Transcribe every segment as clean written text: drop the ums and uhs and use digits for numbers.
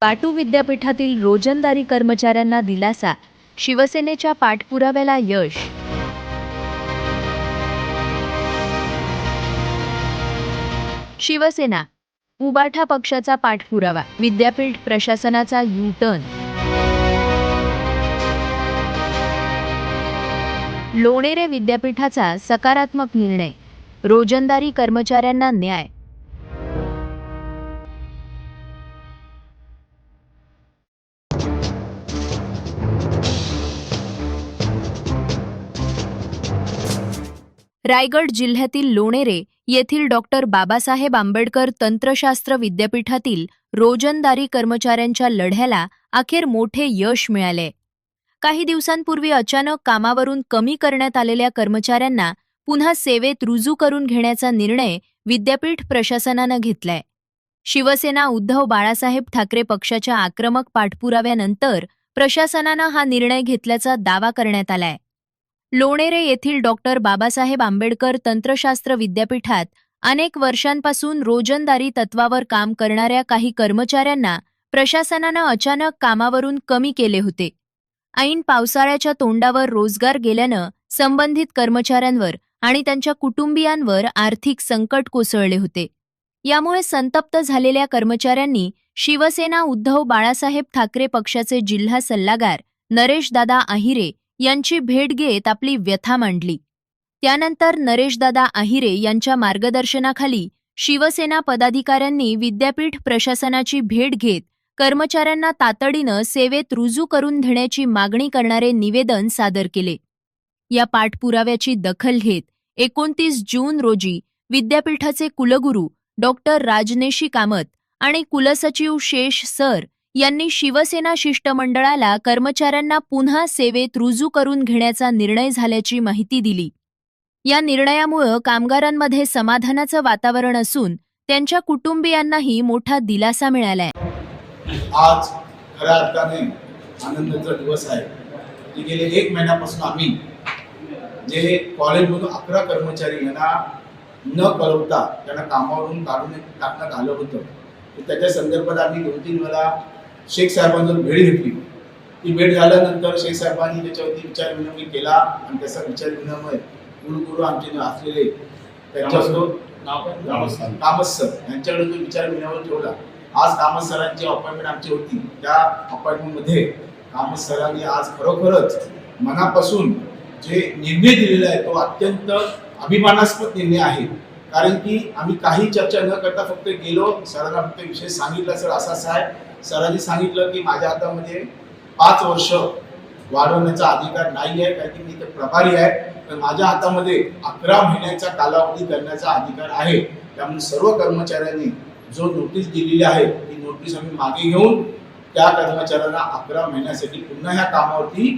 पाटू विद्यापीठातील रोजंदारी कर्मचाऱ्यांना दिलासा, शिवसेनेच्या पाठपुराव्याला यश. शिवसेना उबाठा पक्षाचा पाठपुरावा, विद्यापीठ प्रशासनाचा यू-टर्न. लोणेरे विद्यापीठाचा सकारात्मक निर्णय, रोजंदारी कर्मचाऱ्यांना न्याय. रायगड जिल्ह्यातील लोणेरे येथील डॉक्टर बाबासाहेब आंबेडकर तंत्रशास्त्र विद्यापीठातील रोजंदारी कर्मचाऱ्यांच्या लढ्याला अखेर मोठे यश मिळाले. काही दिवसांपूर्वी अचानक कामावरून कमी करण्यात आलेल्या कर्मचाऱ्यांना पुन्हा सेवेत रुजू करून घेण्याचा निर्णय विद्यापीठ प्रशासनानं घेतलाय. शिवसेना उद्धव बाळासाहेब ठाकरे पक्षाच्या आक्रमक पाठपुराव्यानंतर प्रशासनानं हा निर्णय घेतल्याचा दावा करण्यात आलाय. लोणेरे येथील डॉक्टर बाबासाहेब आंबेडकर तंत्रशास्त्र विद्यापीठात अनेक वर्षांपासून रोजंदारी तत्वावर काम करणाऱ्या काही कर्मचाऱ्यांना प्रशासनानं अचानक कामावरून कमी केले होते. ऐन पावसाळ्याच्या तोंडावर रोजगार गेल्यानं संबंधित कर्मचाऱ्यांवर आणि त्यांच्या कुटुंबियांवर आर्थिक संकट कोसळले होते. यामुळे संतप्त झालेल्या कर्मचाऱ्यांनी शिवसेना उद्धव बाळासाहेब ठाकरे पक्षाचे जिल्हा सल्लागार नरेशदादा आहिरे यांची भेट घेत आपली व्यथा मांडली. त्यानंतर नरेशदादा आहिरे यांच्या मार्गदर्शनाखाली शिवसेना पदाधिकाऱ्यांनी विद्यापीठ प्रशासनाची भेट घेत कर्मचाऱ्यांना तातडीनं सेवेत रुजू करून घेण्याची मागणी करणारे निवेदन सादर केले. या पाठपुराव्याची दखल घेत 29 जून रोजी विद्यापीठाचे कुलगुरू डॉक्टर राजनेशी कामत आणि कुलसचिव शेष सर यांनी शिवसेना शिष्टमंडळाला कर्मचाऱ्यांना पुन्हा सेवेत रुजू करून घेण्याचा निर्णय झाल्याची माहिती दिली. या निर्णयामुळे कामगारांमध्ये समाधानाचं वातावरण असून त्यांच्या कुटुंबियांनाही मोठा दिलासा मिळालाय. आज खऱ्या अर्थाने आनंदाचा दिवस आहे. गेले 1 महिन्यापासून आम्ही जे कॉलेजमधून 11 कर्मचारी यांना न कळवता त्यांना कामावरून काढून टाकण्यात आलं होतं, त्याच्या संदर्भात आम्ही 2-3 वेळा शेख साहेबांजवळ भेट घेतली. ती भेट झाल्यानंतर शेख साहेबांनी त्याच्यावरती विचारविनिमय केला आणि त्याचा विचारविनिमय कुलगुरू आमचे असलेले त्यांच्यासोबत कामत सर यांच्याकडे तो विचारविनिमय ठेवला. आज कामत सरांची अपॉइंटमेंट आमची होती. त्या अपॉइंटमेंटमध्ये कामत सरांनी आज खरोखरच मनापासून जे निर्णय दिलेला आहे तो अत्यंत अभिमानास्पद निर्णय आहे. कारण की आम्ही काही चर्चा न करता फक्त गेलो, सरांना फक्त विषय सांगितला, सर असा आहे. सरांनी सांगितलं की माझ्या हातामध्ये 5 वर्ष वाढवण्याचा अधिकार नाही आहे, कारण की मी तर प्रभारी आहे. तर माझ्या हातामध्ये 11 महिन्याचा कालावधी करण्याचा अधिकार आहे. त्यामुळे सर्व कर्मचाऱ्यांनी जो नोटीस दिलेली आहे ती नोटीस आम्ही मागे घेऊन त्या कर्मचाऱ्यांना 11 महिन्यासाठी पुन्हा ह्या कामावरती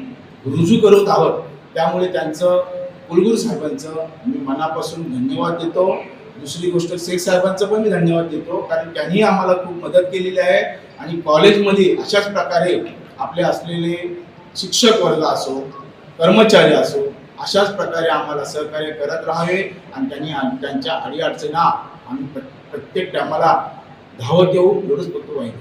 रुजू करत आहोत. त्यामुळे त्यांचं कुलगुरू साहेबांचं मी मनापासून धन्यवाद देतो. दुसरी गोष्ट शेख साहेबांचं पण मी धन्यवाद देतो, कारण त्यांनी आम्हाला खूप मदत केलेली आहे. आणि कॉलेजमध्ये अशाच प्रकारे आपले असलेले शिक्षक वर्ग असो, कर्मचारी असो, अशाच प्रकारे आम्हाला सहकार्य करत राहावे आणि त्यांनी त्यांच्या अडीअडचणींना आम्ही प्रत्येक टायमाला धावत येऊ एवढंच फक्त वाईट.